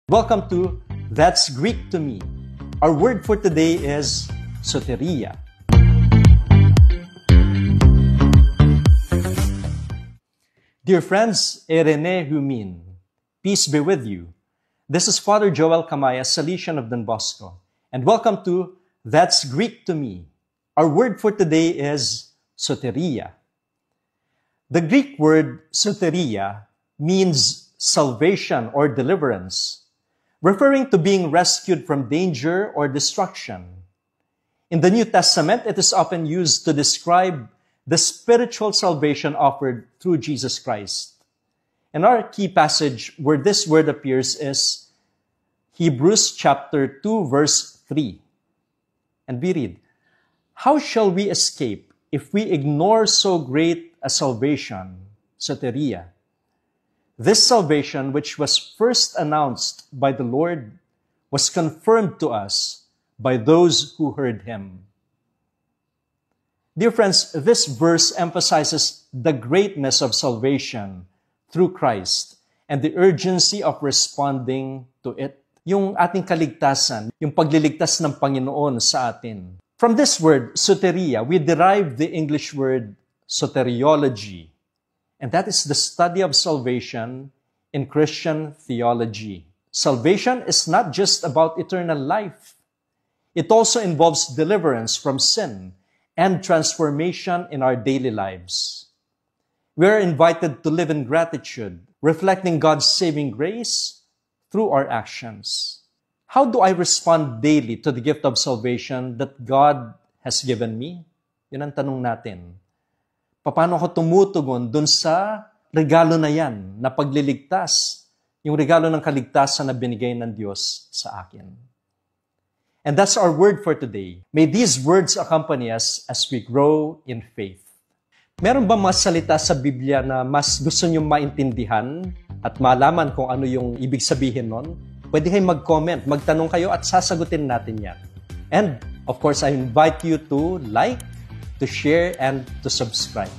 Welcome to That's Greek to Me. Our word for today is soteria. Dear friends, Erene Humin, peace be with you. This is Father Joel Kamaya, Salesian of Don Bosco, and welcome to That's Greek to Me. Our word for today is soteria. The Greek word soteria means salvation or deliverance, referring to being rescued from danger or destruction. In the New Testament, it is often used to describe the spiritual salvation offered through Jesus Christ. And our key passage where this word appears is Hebrews chapter 2, verse 3. And we read, "How shall we escape if we ignore so great a salvation, soteria? This salvation, which was first announced by the Lord, was confirmed to us by those who heard him." Dear friends, this verse emphasizes the greatness of salvation through Christ and the urgency of responding to it. Yung ating kaligtasan, yung pagliligtas ng Panginoon sa atin. From this word, soteria, we derive the English word soteriology. And that is the study of salvation in Christian theology. Salvation is not just about eternal life. It also involves deliverance from sin and transformation in our daily lives. We are invited to live in gratitude, reflecting God's saving grace through our actions. How do I respond daily to the gift of salvation that God has given me? Yun ang tanong natin. Paano ako tumutugon dun sa regalo na yan, na pagliligtas, yung regalo ng kaligtasan na binigay ng Diyos sa akin. And that's our word for today. May these words accompany us as we grow in faith. Meron ba mga salita sa Biblia na mas gusto nyo maintindihan at malaman kung ano yung ibig sabihin nun? Pwede kayong mag-comment, magtanong kayo at sasagutin natin yan. And of course, I invite you to like, to share, and to subscribe.